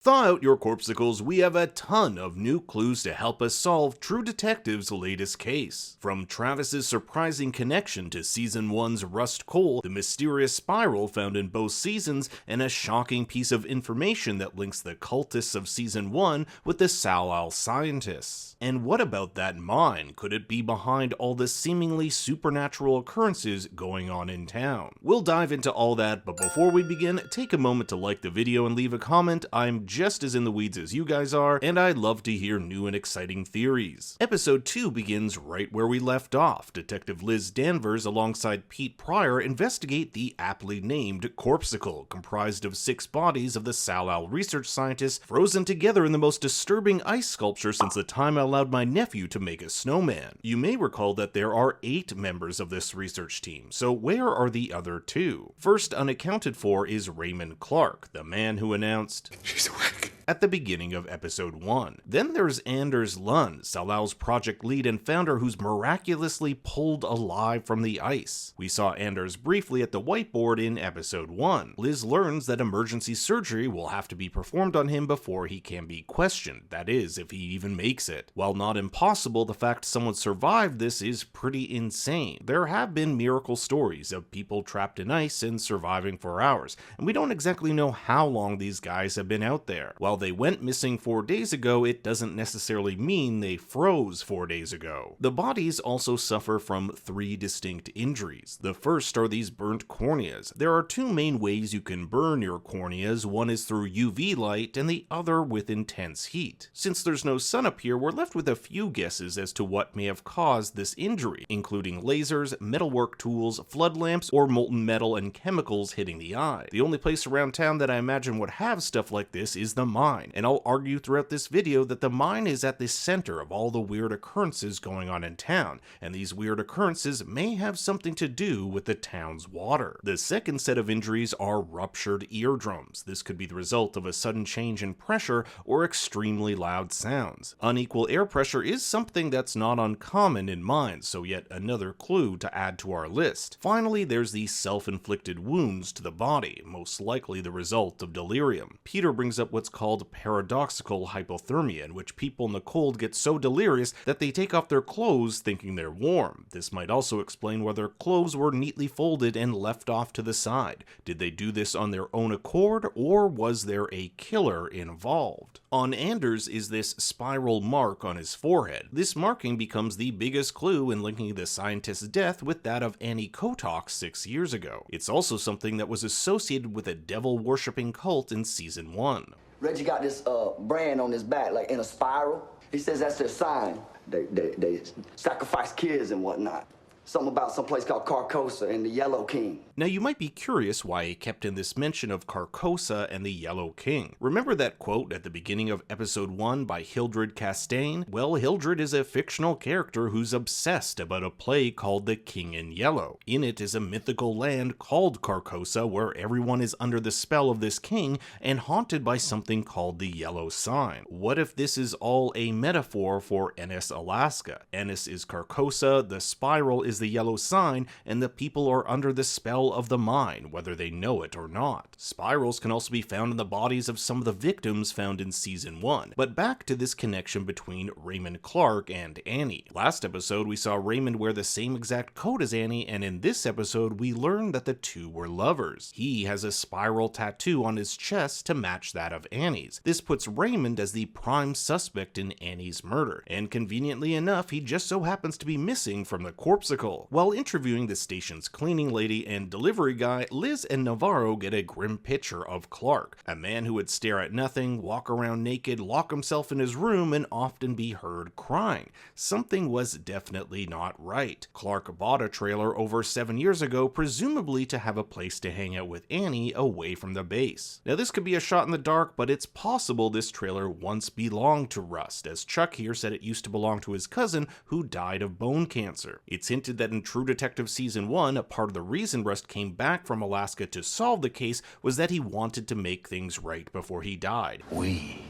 Thaw out your corpuscles, we have a ton of new clues to help us solve True Detective's latest case. From Travis's surprising connection to Season 1's Rust Coal, the mysterious spiral found in both seasons, and a shocking piece of information that links the cultists of Season 1 with the Salal scientists. And what about that mine? Could it be behind all the seemingly supernatural occurrences going on in town? We'll dive into all that, but before we begin, take a moment to like the video and leave a comment. I'm just as in the weeds as you guys are, and I'd love to hear new and exciting theories. Episode 2 begins right where we left off. Detective Liz Danvers alongside Pete Pryor investigate the aptly named Corpsicle, comprised of 6 bodies of the Salal research scientists frozen together in the most disturbing ice sculpture since the time I allowed my nephew to make a snowman. You may recall that there are 8 members of this research team, so where are the other 2? First unaccounted for is Raymond Clark, the man who announced, "She's awake," at the beginning of episode 1. Then there's Anders Lund, Salal's project lead and founder, who's miraculously pulled alive from the ice. We saw Anders briefly at the whiteboard in episode 1. Liz learns that emergency surgery will have to be performed on him before he can be questioned, that is, if he even makes it. While not impossible, the fact someone survived this is pretty insane. There have been miracle stories of people trapped in ice and surviving for hours, and we don't exactly know how long these guys have been out there. While they went missing 4 days ago, it doesn't necessarily mean they froze 4 days ago. The bodies also suffer from 3 distinct injuries. The first are these burnt corneas. There are 2 main ways you can burn your corneas. One is through UV light and the other with intense heat. Since there's no sun up here, we're left with a few guesses as to what may have caused this injury, including lasers, metalwork tools, flood lamps, or molten metal and chemicals hitting the eye. The only place around town that I imagine would have stuff like this is the mine, and I'll argue throughout this video that the mine is at the center of all the weird occurrences going on in town, and these weird occurrences may have something to do with the town's water. The second set of injuries are ruptured eardrums. This could be the result of a sudden change in pressure or extremely loud sounds. Unequal air pressure is something that's not uncommon in mines, so yet another clue to add to our list. Finally, there's the self-inflicted wounds to the body, most likely the result of delirium. Peter brings up what's called paradoxical hypothermia, in which people in the cold get so delirious that they take off their clothes thinking they're warm. This might also explain why their clothes were neatly folded and left off to the side. Did they do this on their own accord, or was there a killer involved? On Anders is this spiral mark on his forehead. This marking becomes the biggest clue in linking the scientist's death with that of Annie Kotok 6 years ago. It's also something that was associated with a devil-worshipping cult in Season 1. Reggie got this brand on his back, like in a spiral. He says that's their sign. They sacrifice kids and whatnot. Something about some place called Carcosa and the Yellow King. Now you might be curious why he kept in this mention of Carcosa and the Yellow King. Remember that quote at the beginning of episode 1 by Hildred Castaigne? Well, Hildred is a fictional character who's obsessed about a play called The King in Yellow. In it is a mythical land called Carcosa where everyone is under the spell of this king and haunted by something called the Yellow Sign. What if this is all a metaphor for Ennis, Alaska? Ennis is Carcosa, the spiral is the Yellow Sign, and the people are under the spell of the mine, whether they know it or not. Spirals can also be found in the bodies of some of the victims found in Season 1. But back to this connection between Raymond Clark and Annie. Last episode we saw Raymond wear the same exact coat as Annie, and in this episode we learned that the 2 were lovers. He has a spiral tattoo on his chest to match that of Annie's. This puts Raymond as the prime suspect in Annie's murder, and conveniently enough he just so happens to be missing from the corpsicle. While interviewing the station's cleaning lady and delivery guy, Liz and Navarro get a grim picture of Clark, a man who would stare at nothing, walk around naked, lock himself in his room, and often be heard crying. Something was definitely not right. Clark bought a trailer over 7 years ago, presumably to have a place to hang out with Annie away from the base. Now this could be a shot in the dark, but it's possible this trailer once belonged to Rust, as Chuck here said it used to belong to his cousin who died of bone cancer. It's hinted that in True Detective Season 1, a part of the reason Rust came back from Alaska to solve the case was that he wanted to make things right before he died. We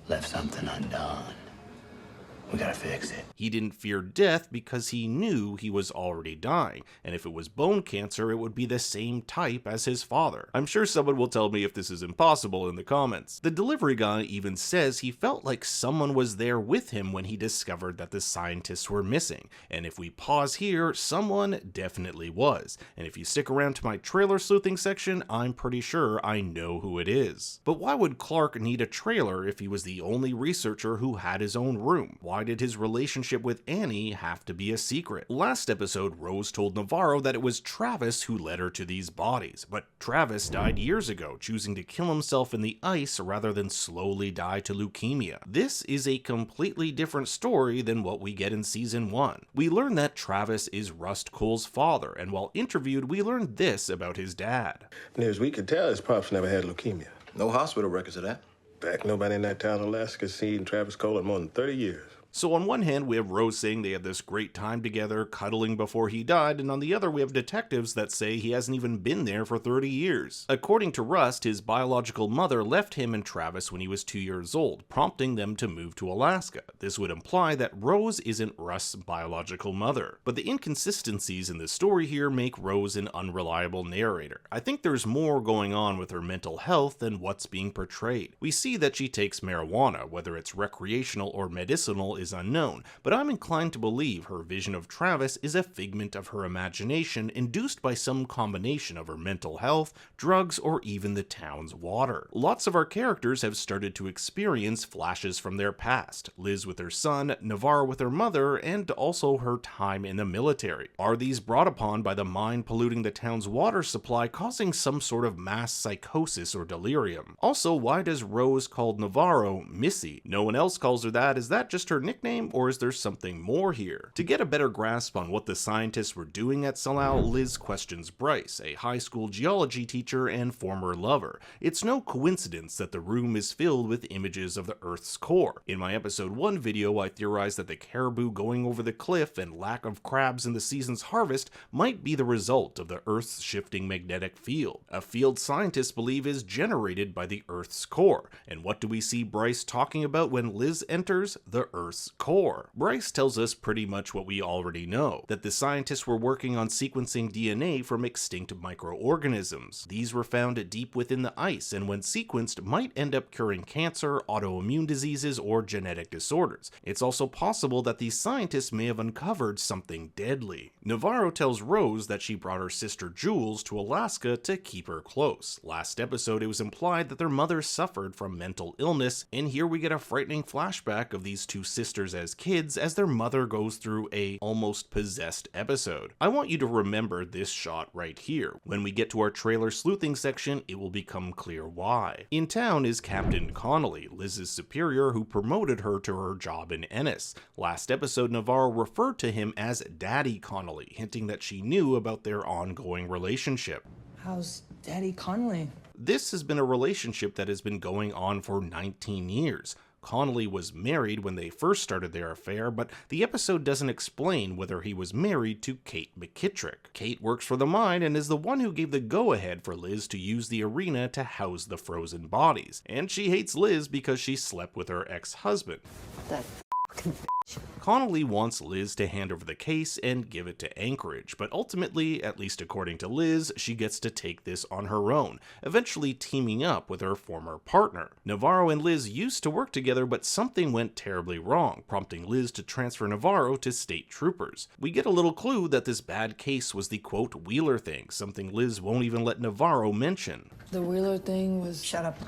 left something undone. We gotta fix it. He didn't fear death because he knew he was already dying, and if it was bone cancer, it would be the same type as his father. I'm sure someone will tell me if this is impossible in the comments. The delivery guy even says he felt like someone was there with him when he discovered that the scientists were missing, and if we pause here, someone definitely was, and if you stick around to my trailer sleuthing section, I'm pretty sure I know who it is. But why would Clark need a trailer if he was the only researcher who had his own room? Why did his relationship with Annie have to be a secret? Last episode, Rose told Navarro that it was Travis who led her to these bodies, but Travis died years ago, choosing to kill himself in the ice rather than slowly die to leukemia. This is a completely different story than what we get in season 1. We learn that Travis is Rust Cole's father, and while interviewed, we learned this about his dad. Near as we could tell, his pops never had leukemia. No hospital records of that. In fact, nobody in that town, Alaska, has seen Travis Cole in more than 30 years. So on one hand, we have Rose saying they had this great time together, cuddling before he died, and on the other we have detectives that say he hasn't even been there for 30 years. According to Rust, his biological mother left him and Travis when he was 2 years old, prompting them to move to Alaska. This would imply that Rose isn't Rust's biological mother. But the inconsistencies in the story here make Rose an unreliable narrator. I think there's more going on with her mental health than what's being portrayed. We see that she takes marijuana, whether it's recreational or medicinal is unknown, but I'm inclined to believe her vision of Travis is a figment of her imagination induced by some combination of her mental health, drugs, or even the town's water. Lots of our characters have started to experience flashes from their past, Liz with her son, Navarro with her mother, and also her time in the military. Are these brought upon by the mine polluting the town's water supply, causing some sort of mass psychosis or delirium? Also, why does Rose call Navarro Missy? No one else calls her that. Is that just her nickname, or is there something more here? To get a better grasp on what the scientists were doing at Salao, Liz questions Bryce, a high school geology teacher and former lover. It's no coincidence that the room is filled with images of the Earth's core. In my episode 1 video, I theorized that the caribou going over the cliff and lack of crabs in the season's harvest might be the result of the Earth's shifting magnetic field. A field scientists believe is generated by the Earth's core. And what do we see Bryce talking about when Liz enters? The Earth's core. Bryce tells us pretty much what we already know, that the scientists were working on sequencing DNA from extinct microorganisms. These were found deep within the ice, and when sequenced might end up curing cancer, autoimmune diseases, or genetic disorders. It's also possible that these scientists may have uncovered something deadly. Navarro tells Rose that she brought her sister Jules to Alaska to keep her close. Last episode it was implied that their mother suffered from mental illness, and here we get a frightening flashback of these two sisters as kids as their mother goes through a almost possessed episode. I want you to remember this shot right here. When we get to our trailer sleuthing section, it will become clear why. In town is Captain Connolly, Liz's superior who promoted her to her job in Ennis. Last episode, Navarro referred to him as Daddy Connolly, hinting that she knew about their ongoing relationship. How's Daddy Connolly? This has been a relationship that has been going on for 19 years. Connolly was married when they first started their affair, but the episode doesn't explain whether he was married to Kate McKittrick. Kate works for the mine and is the one who gave the go-ahead for Liz to use the arena to house the frozen bodies, and she hates Liz because she slept with her ex-husband. That fucking bitch. Connolly wants Liz to hand over the case and give it to Anchorage, but ultimately, at least according to Liz, she gets to take this on her own, eventually teaming up with her former partner. Navarro and Liz used to work together, but something went terribly wrong, prompting Liz to transfer Navarro to state troopers. We get a little clue that this bad case was the quote Wheeler thing, something Liz won't even let Navarro mention. The Wheeler thing was... Shut up.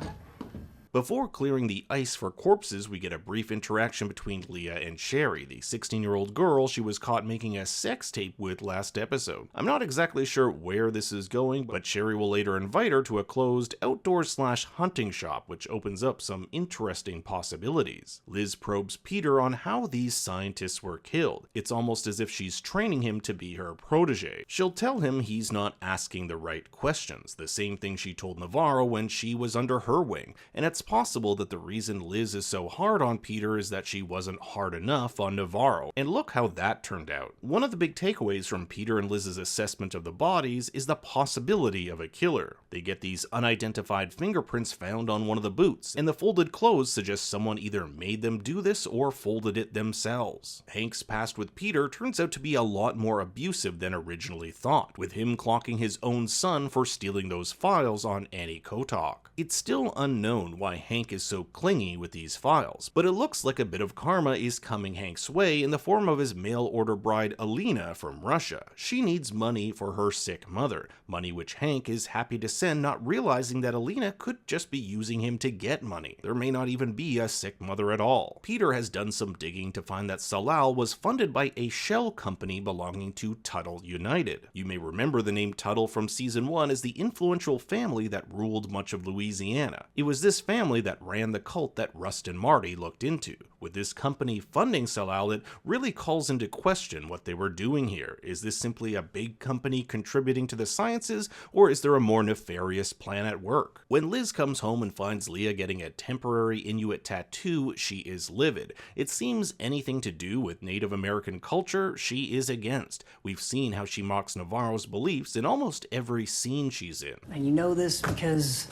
Before clearing the ice for corpses, we get a brief interaction between Leah and Sherry, the 16-year-old girl she was caught making a sex tape with last episode. I'm not exactly sure where this is going, but Sherry will later invite her to a closed outdoor/hunting shop, which opens up some interesting possibilities. Liz probes Peter on how these scientists were killed. It's almost as if she's training him to be her protege. She'll tell him he's not asking the right questions, the same thing she told Navarro when she was under her wing, and it's possible that the reason Liz is so hard on Peter is that she wasn't hard enough on Navarro, and look how that turned out. One of the big takeaways from Peter and Liz's assessment of the bodies is the possibility of a killer. They get these unidentified fingerprints found on one of the boots, and the folded clothes suggest someone either made them do this or folded it themselves. Hank's past with Peter turns out to be a lot more abusive than originally thought, with him clocking his own son for stealing those files on Annie Kotok. It's still unknown why Hank is so clingy with these files, but it looks like a bit of karma is coming Hank's way in the form of his mail-order bride Alina from Russia. She needs money for her sick mother, money which Hank is happy to send, not realizing that Alina could just be using him to get money. There may not even be a sick mother at all. Peter has done some digging to find that Salal was funded by a shell company belonging to Tuttle United. You may remember the name Tuttle from season 1 as the influential family that ruled much of Louisiana. It was this family that ran the cult that Rust and Marty looked into. With this company funding Salal, it really calls into question what they were doing here. Is this simply a big company contributing to the sciences, or is there a more nefarious plan at work? When Liz comes home and finds Leah getting a temporary Inuit tattoo, she is livid. It seems anything to do with Native American culture, she is against. We've seen how she mocks Navarro's beliefs in almost every scene she's in. And you know this because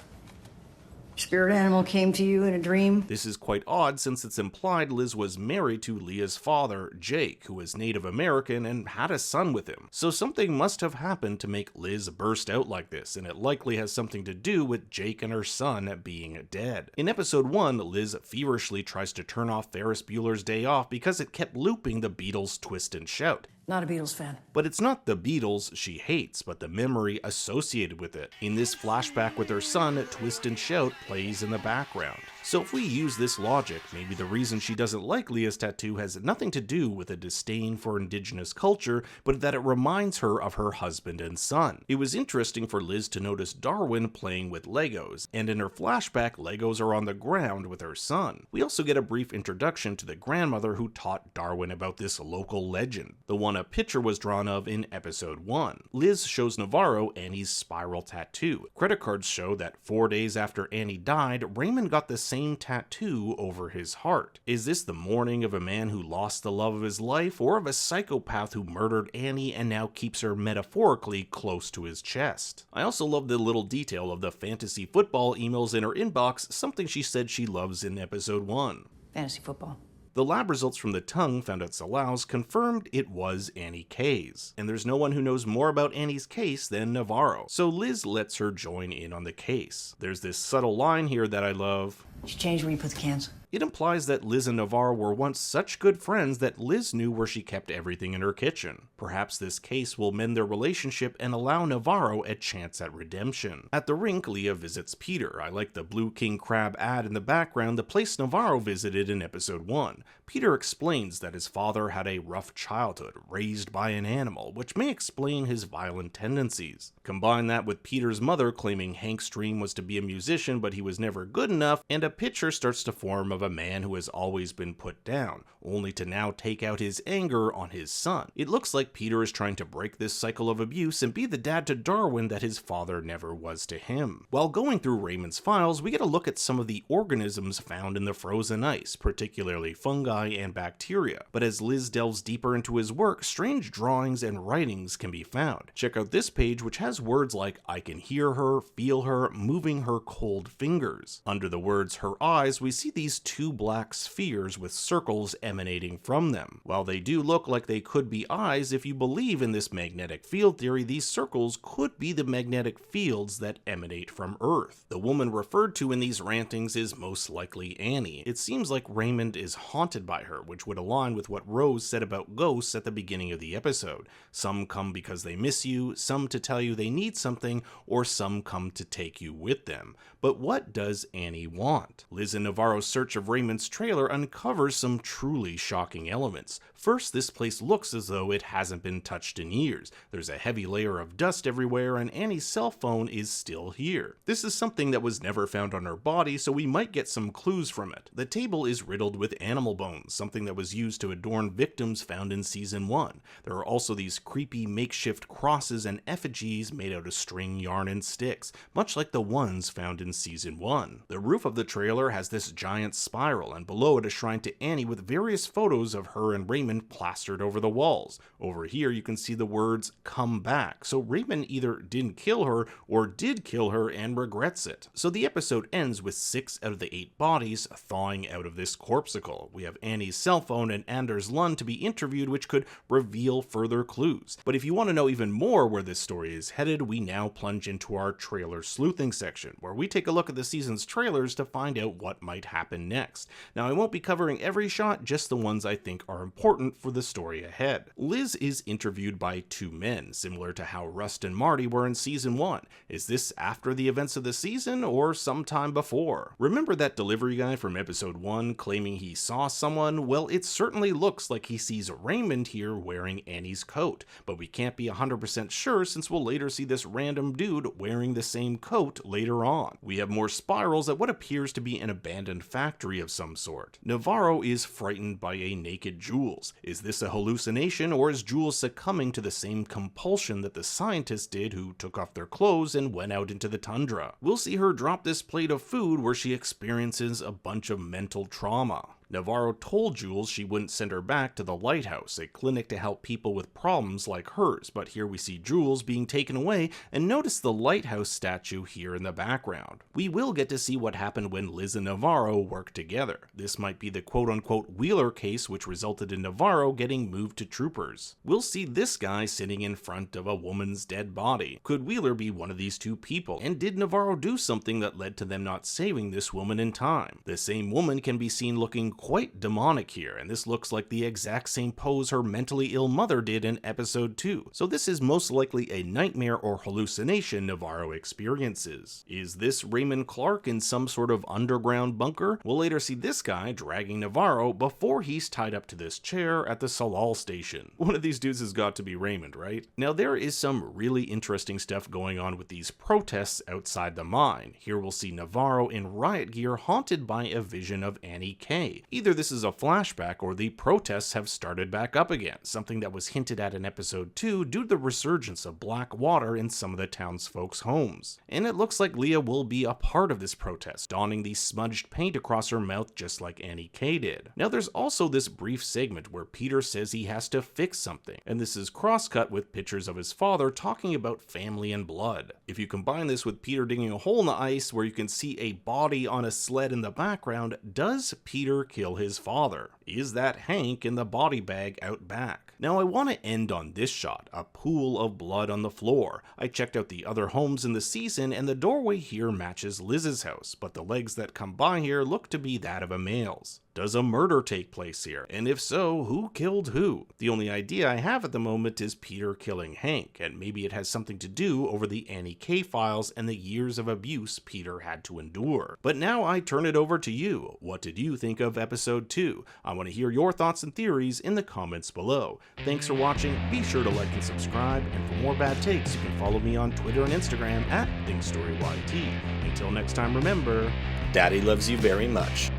spirit animal came to you in a dream? This is quite odd since it's implied Liz was married to Leah's father, Jake, who was Native American and had a son with him. So something must have happened to make Liz burst out like this, and it likely has something to do with Jake and her son being dead. In episode 1, Liz feverishly tries to turn off Ferris Bueller's Day Off because it kept looping the Beatles' Twist and Shout. Not a Beatles fan. But it's not the Beatles she hates, but the memory associated with it. In this flashback with her son, Twist and Shout plays in the background. So if we use this logic, maybe the reason she doesn't like Leah's tattoo has nothing to do with a disdain for indigenous culture, but that it reminds her of her husband and son. It was interesting for Liz to notice Darwin playing with Legos, and in her flashback, Legos are on the ground with her son. We also get a brief introduction to the grandmother who taught Darwin about this local legend, the one a picture was drawn of in episode 1. Liz shows Navarro Annie's spiral tattoo. Credit cards show that 4 days after Annie died, Raymond got the same tattoo over his heart. Is this the mourning of a man who lost the love of his life, or of a psychopath who murdered Annie and now keeps her metaphorically close to his chest? I also love the little detail of the fantasy football emails in her inbox, something she said she loves in episode 1. Fantasy football. The lab results from the tongue found at Salal's confirmed it was Annie K's, and there's no one who knows more about Annie's case than Navarro, so Liz lets her join in on the case. There's this subtle line here that I love. She changed where you put the cans. It implies that Liz and Navarro were once such good friends that Liz knew where she kept everything in her kitchen. Perhaps this case will mend their relationship and allow Navarro a chance at redemption. At the rink, Leah visits Peter. I like the Blue King Crab ad in the background, the place Navarro visited in episode 1. Peter explains that his father had a rough childhood, raised by an animal, which may explain his violent tendencies. Combine that with Peter's mother claiming Hank's dream was to be a musician but he was never good enough, and a picture starts to form of a man who has always been put down, only to now take out his anger on his son. It looks like Peter is trying to break this cycle of abuse and be the dad to Darwin that his father never was to him. While going through Raymond's files, we get a look at some of the organisms found in the frozen ice, particularly fungi and bacteria. But as Liz delves deeper into his work, strange drawings and writings can be found. Check out this page, which has words like "I can hear her, feel her, moving her cold fingers." Under the words "her eyes," we see these two black spheres with circles emanating from them. While they do look like they could be eyes, if you believe in this magnetic field theory, these circles could be the magnetic fields that emanate from Earth. The woman referred to in these rantings is most likely Annie. It seems like Raymond is haunted by her, which would align with what Rose said about ghosts at the beginning of the episode. Some come because they miss you, some to tell you they need something, or some come to take you with them. But what does Annie want? Liz and Navarro's search of Raymond's trailer uncovers some truly shocking elements. First, this place looks as though it hasn't been touched in years. There's a heavy layer of dust everywhere, and Annie's cell phone is still here. This is something that was never found on her body, so we might get some clues from it. The table is riddled with animal bones, something that was used to adorn victims found in season 1. There are also these creepy makeshift crosses and effigies made out of string, yarn, and sticks, much like the ones found in season 1. The roof of the trailer trailer has this giant spiral, and below it a shrine to Annie with various photos of her and Raymond plastered over the walls. Over here you can see the words "come back," so Raymond either didn't kill her or did kill her and regrets it. So the episode ends with 6 out of the 8 bodies thawing out of this corpsicle. We have Annie's cell phone and Anders Lund to be interviewed, which could reveal further clues. But if you want to know even more where this story is headed, we now plunge into our trailer sleuthing section, where we take a look at the season's trailers to find out what might happen next. Now, I won't be covering every shot, just the ones I think are important for the story ahead. Liz is interviewed by 2 men, similar to how Rust and Marty were in season 1. Is this after the events of the season or sometime before? Remember that delivery guy from episode 1 claiming he saw someone? Well, it certainly looks like he sees Raymond here wearing Annie's coat, but we can't be 100% sure since we'll later see this random dude wearing the same coat later on. We have more spirals at what appears to be an abandoned factory of some sort. Navarro is frightened by a naked Jules. Is this a hallucination, or is Jules succumbing to the same compulsion that the scientists did who took off their clothes and went out into the tundra? We'll see her drop this plate of food where she experiences a bunch of mental trauma. Navarro told Jules she wouldn't send her back to the Lighthouse, a clinic to help people with problems like hers, but here we see Jules being taken away, and notice the Lighthouse statue here in the background. We will get to see what happened when Liz and Navarro worked together. This might be the quote-unquote Wheeler case which resulted in Navarro getting moved to troopers. We'll see this guy sitting in front of a woman's dead body. Could Wheeler be one of these 2 people? And did Navarro do something that led to them not saving this woman in time? The same woman can be seen looking quite demonic here, and this looks like the exact same pose her mentally ill mother did in episode 2. So this is most likely a nightmare or hallucination Navarro experiences. Is this Raymond Clark in some sort of underground bunker? We'll later see this guy dragging Navarro before he's tied up to this chair at the Salal station. One of these dudes has got to be Raymond, right? Now there is some really interesting stuff going on with these protests outside the mine. Here we'll see Navarro in riot gear haunted by a vision of Annie K. Either this is a flashback or the protests have started back up again, something that was hinted at in episode 2 due to the resurgence of black water in some of the townsfolk's homes. And it looks like Leah will be a part of this protest, donning the smudged paint across her mouth just like Annie K did. Now there's also this brief segment where Peter says he has to fix something, and this is cross-cut with pictures of his father talking about family and blood. If you combine this with Peter digging a hole in the ice where you can see a body on a sled in the background, does Peter kill his father? Is that Hank in the body bag out back? Now I want to end on this shot, a pool of blood on the floor. I checked out the other homes in the season and the doorway here matches Liz's house, but the legs that come by here look to be that of a male's. Does a murder take place here? And if so, who killed who? The only idea I have at the moment is Peter killing Hank, and maybe it has something to do over the Annie K files and the years of abuse Peter had to endure. But now I turn it over to you. What did you think of episode 2? I want to hear your thoughts and theories in the comments below. Thanks for watching, be sure to like and subscribe, and for more bad takes you can follow me on Twitter and Instagram at ThinkStoryYT. Until next time, remember, Daddy loves you very much.